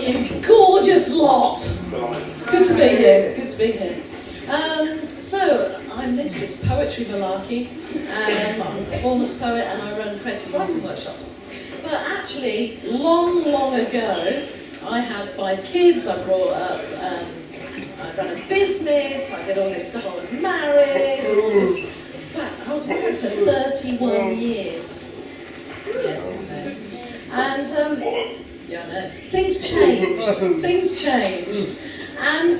you gorgeous lot. It's good to be here. It's good to be here. So I'm into this poetry malarkey. I'm a performance poet and I run creative writing workshops. But actually, long ago, I had 5 kids. I brought up. I ran a business. I did all this stuff. I was married. And all this. Well, I was married for 31 years. Yes, I know. And yeah, I know. Things changed. And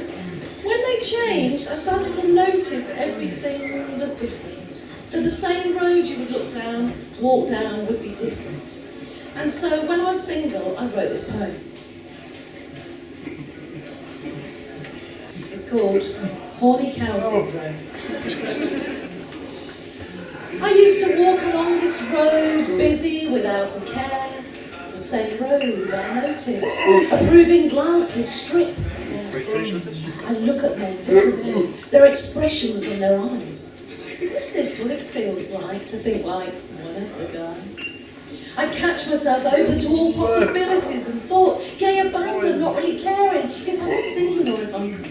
when they changed, I started to notice everything was different. So the same road you would walk down would be different. And so when I was single, I wrote this poem. It's called Horny Cow Syndrome. I used to walk along this road, busy without a care. The same road, I notice. Approving glances strip. I look at men differently. Their expressions in their eyes. Is this what it feels like to think like one of the guys? I catch myself open to all possibilities and thought, gay abandon, not really caring if I'm seen or if I'm caught.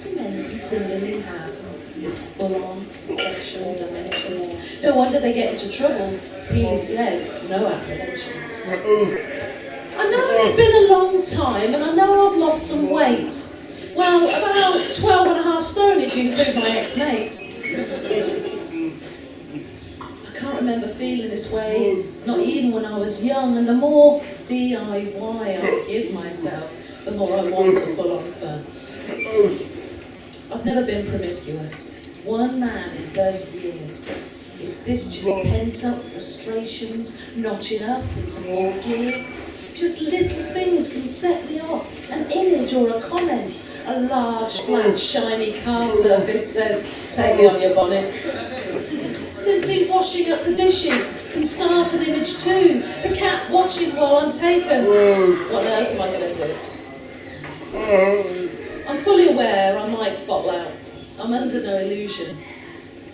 Do men continually have this full-on sexual dimension? No wonder they get into trouble. Penis-led, no apprehensions. I know it's been a long time and I know I've lost some weight. Well, about 12 and a half stone if you include my ex-mate. I can't remember feeling this way, not even when I was young, and the more DIY I give myself, the more I want the full-on fun. I've never been promiscuous. One man in 30 years. Is this just pent-up frustrations, notching up into more gear? Just little things can set me off. An image or a comment. A large, flat, shiny car surface says, take me on your bonnet. Simply washing up the dishes can start an image too. The cat watching while I'm taken. What on earth am I going to do? I'm fully aware I might bottle out. I'm under no illusion.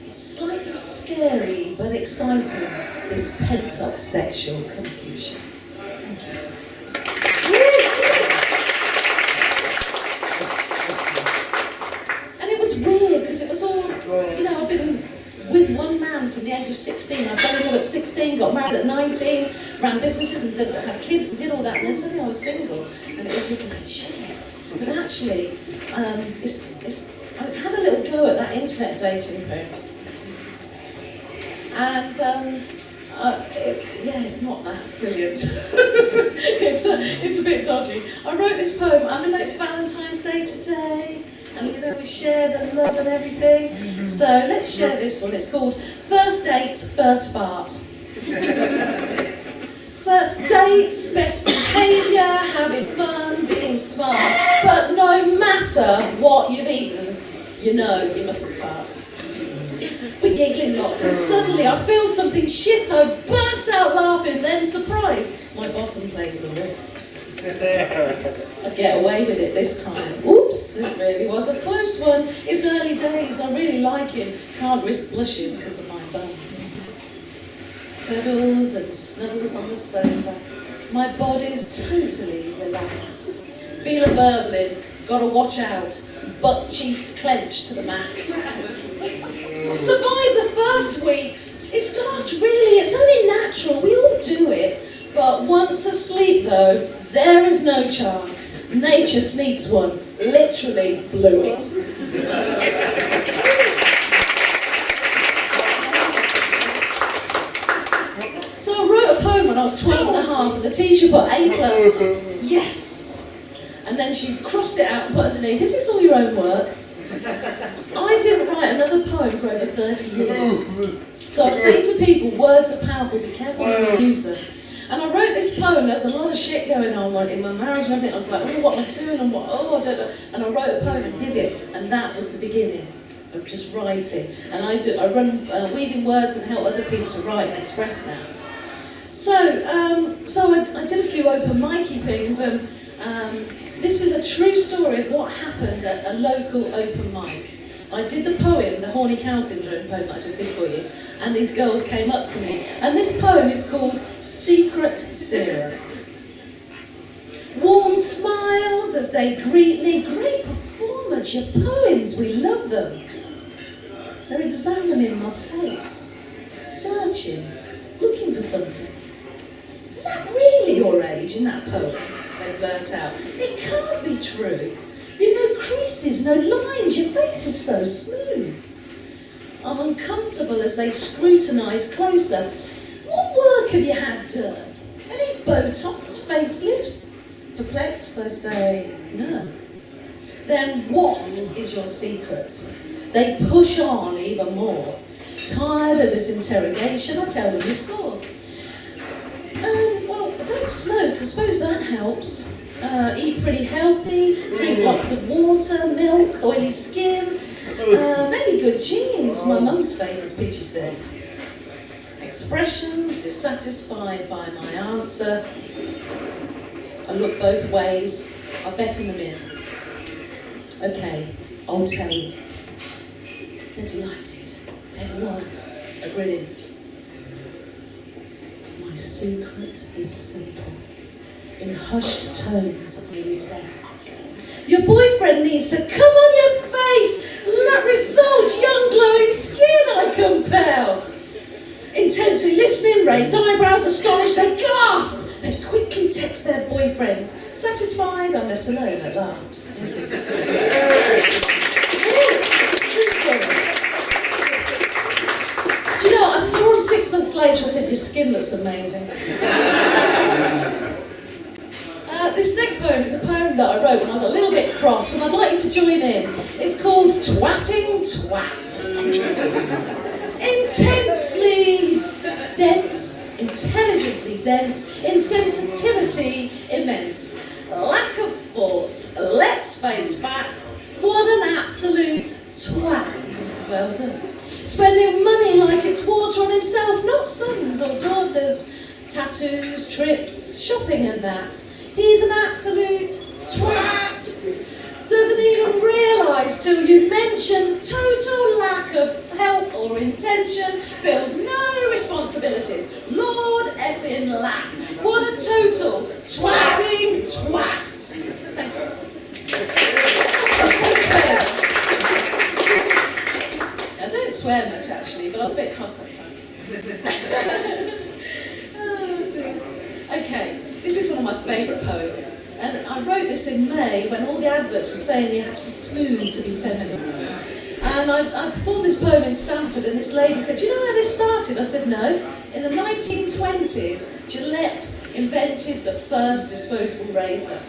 It's slightly scary but exciting, this pent-up sexual confusion. Thank you. And it was weird because it was all, I've been with one man from the age of 16. I fell in love at 16, got married at 19, ran businesses and had kids and did all that, and then suddenly I was single. And it was just like, shit. But actually, I had a little go at that internet dating thing. And it's not that brilliant. It's a bit dodgy. I wrote this poem. I know it's Valentine's Day today, and we share the love and everything. So let's share this one. It's called First Dates, First Fart. First dates, best behaviour, having fun, being smart. But no matter what you've eaten, you mustn't fart. We're giggling lots and suddenly I feel something shift. I burst out laughing, then surprised, my bottom plays a riff. I get away with it this time. Oops, it really was a close one. It's early days, I really like him. Can't risk blushes because of my bum. Cuddles and snuggles on the sofa. My body's totally relaxed. Feel a burbling, gotta watch out. Butt cheeks clenched to the max. I've survived the first weeks. It's daft, really. It's only natural. We all do it. But once asleep, though, there is no chance. Nature sneaks one. Literally blew it. So I wrote a poem when I was 12 and a half, and the teacher put A+. Yes. And then she crossed it out and put underneath, is this all your own work? I didn't write another poem for over 30 years. So I say to people, words are powerful, be careful when you use them. And I wrote this poem, there was a lot of shit going on in my marriage and everything. I was like, what am I doing? And I don't know. And I wrote a poem and hid it. And that was the beginning of just writing. And I run weaving words and help other people to write and express now. So I did a few open micy things, and this is a true story of what happened at a local open mic. I did the poem, the horny cow syndrome poem that I just did for you, and these girls came up to me, and this poem is called Secret Sarah. Warm smiles as they greet me. Great performance, your poems, we love them. They're examining my face, searching, looking for something. Is that really your age in that poem? They blurt out. It can't be true. You've no creases, no lines, your face is so smooth. I'm uncomfortable as they scrutinise closer. What work have you had done? Any Botox, facelifts? Perplexed, I say, no. Then what is your secret? They push on even more. Tired of this interrogation, I tell them the score. Well, I don't smoke, I suppose that helps. Eat pretty healthy, drink lots of water, milk, oily skin, maybe good genes. My mum's face is peachy sick. Expressions dissatisfied by my answer. I look both ways. I beckon them in. Okay, I'll tell you. They're delighted. They're one. They're grinning. My secret is simple. In hushed tones, I will tell. Your boyfriend needs to come on your face. That result, young glowing skin I compel. Intensely listening, raised eyebrows, astonished, they gasp. They quickly text their boyfriends. Satisfied, I'm left alone at last. True story. Do you know, I saw him 6 months later, I said, your skin looks amazing. This next poem is a poem that I wrote when I was a little bit cross, and I'd like you to join in. It's called Twatting Twat. Intensely dense, intelligently dense, insensitivity immense, lack of thought, let's face facts, what an absolute twat. Well done. Spending money like it's water on himself, not sons or daughters, tattoos, trips, shopping and that. He's an absolute twat. Doesn't even realise till you mention total lack of help or intention, feels no responsibilities. Lord effing lack. What a total twatting twat. Thank you. I don't swear much actually, but I was a bit cross that time. Oh, dear. Okay, this is one of my favourite poems. And I wrote this in May when all the adverts were saying you had to be smooth to be feminine. And I performed this poem in Stamford, and this lady said, do you know where this started? I said, no. In the 1920s, Gillette invented the first disposable razor,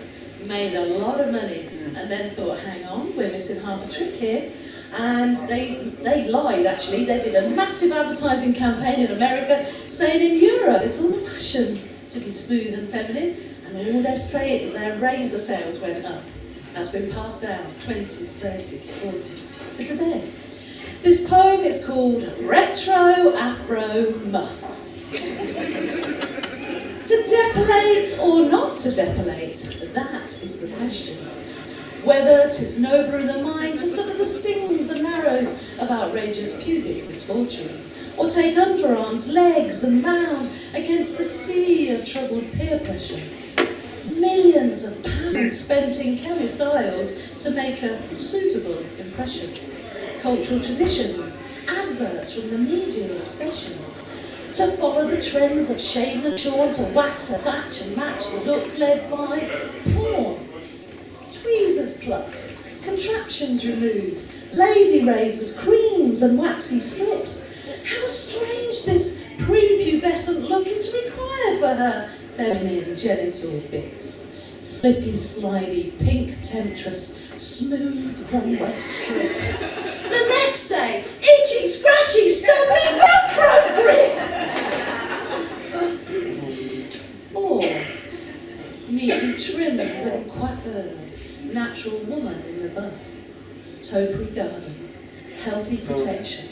made a lot of money, and then thought, hang on, we're missing half a trick here. And they lied, actually. They did a massive advertising campaign in America saying in Europe it's all fashion to be smooth and feminine. And all their razor sales went up. That's been passed down 20s, 30s, 40s to today. This poem is called Retro Afro Muff. To depilate or not to depilate, that is the question. Whether 'tis nobler in the mind to suffer the stings and narrows of outrageous pubic misfortune, or take underarms, legs and mound against a sea of troubled peer pressure. Millions of pounds spent in chemist aisles to make a suitable impression. Cultural traditions, adverts from the media obsession. To follow the trends of shaven and shorn, to wax and thatch and match the look led by porn. Tweezers pluck, contraptions remove, lady razors, creams and waxy strips. How strange this prepubescent look is required for her feminine genital bits. Slippy, slidey, pink temptress, smooth runway strip. The next day, itchy, scratchy, stubbly Velcro grip. Or neatly trimmed and coiffured, natural woman in the buff. Topiary garden, healthy protection,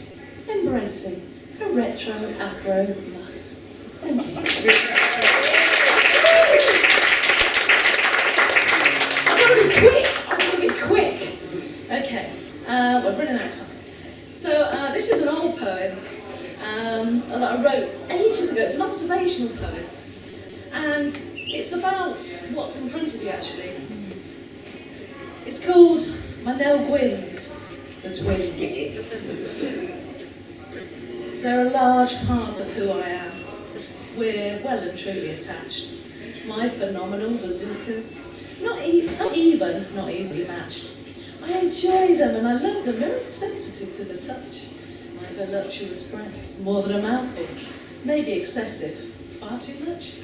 embracing a retro afro muff. Thank you. I'm going to be quick. Okay, we're running out of time. this is an old poem that I wrote ages ago. It's an observational poem. And it's about what's in front of you, actually. It's called My Nell Gwynns, the Twins. They're a large part of who I am. We're well and truly attached. My phenomenal bazookas, not easily matched. I enjoy them and I love them, very sensitive to the touch. My voluptuous breasts, more than a mouthful, maybe excessive, far too much.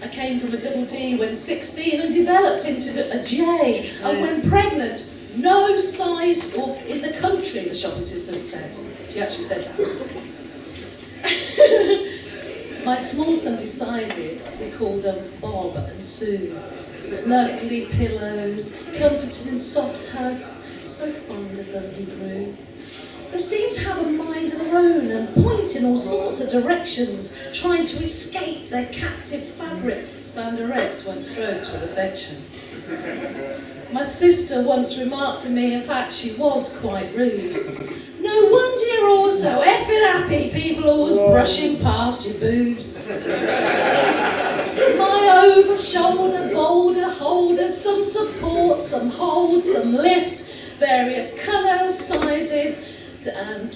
I came from a double D when 16 and developed into a J. And when pregnant, no size or in the country, the shop assistant said. She actually said that. My small son decided to call them Bob and Sue. Snuggly pillows, comforted in soft hugs, so fond of them he grew. They seemed to have a mind of their own and point in all sorts of directions, trying to escape their captive fabric, stand erect when stroked with affection. My sister once remarked to me, in fact she was quite rude, "No wonder you're all so effing happy, people always brushing past your boobs." My over-shoulder boulder holders, some support, some hold, some lift, various colours, sizes, and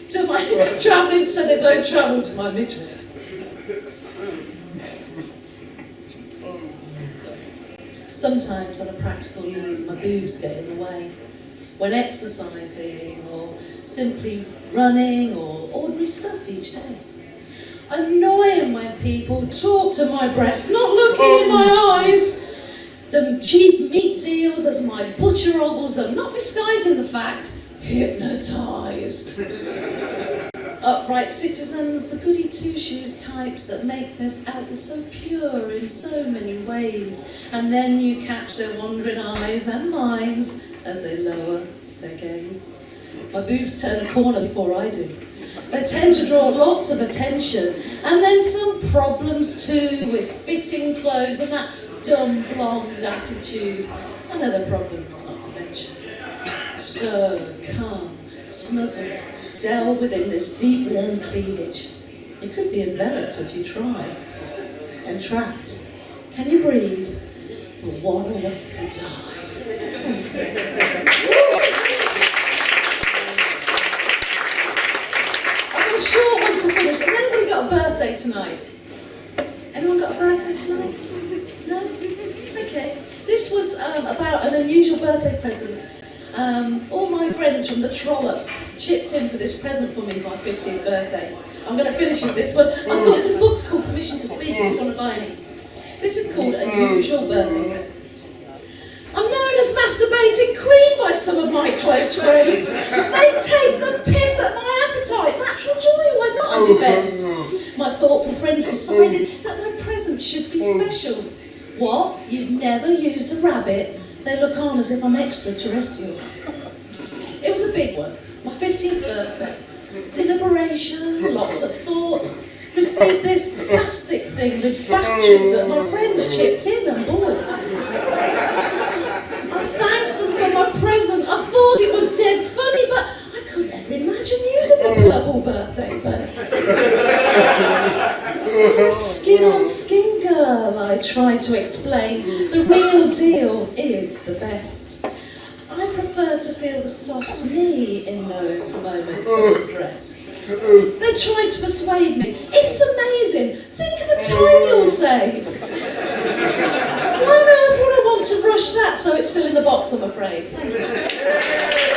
to my travelling so they don't travel to my midriff. Sometimes on a practical note, my boobs get in the way. When exercising or simply running or ordinary stuff each day. Annoying when people talk to my breasts, not looking in my eyes. The cheap meat deals as my butcher ogles them, not disguising the fact, hypnotised. Upright citizens, the goody two-shoes types that make this outlet so pure in so many ways. And then you catch their wandering eyes and minds as they lower their gaze. My boobs turn a corner before I do. They tend to draw lots of attention, and then some problems too, with fitting clothes and that dumb blonde attitude, and other problems not to mention. So come, snuzzle, delve within this deep warm cleavage. It could be enveloped if you try. Entrapped. Can you breathe? But what a way to die. I've got a short one to finish. Has anybody got a birthday tonight? Anyone got a birthday tonight? No? Okay. This was about an unusual birthday present. All my friends from the Trollops chipped in for this present for me for my 50th birthday. I'm going to finish with this one. I've got some books called Permission to Speak if you want to buy any. This is called Unusual Birthday Present. I'm known as Masturbating Queen by some of my close friends. They take the piss at my appetite. Natural joy, why not, I defend. My thoughtful friends decided that my present should be special. What? You've never used a rabbit? They look on as if I'm extraterrestrial. It was a big one. My 50th birthday. Deliberation, lots of thought. Received this plastic thing with batteries that my friends chipped in and bought. I thanked them for my present. I thought it was dead funny, but I couldn't ever imagine using the global birthday bunny. I'm a skin-on-skin girl, I tried to explain. The real deal is the best. I prefer to feel the soft knee in those moments of undress. They tried to persuade me. It's amazing. Think of the time you'll save. Why on earth would I want to rush that so it's still in the box, I'm afraid? Thank you.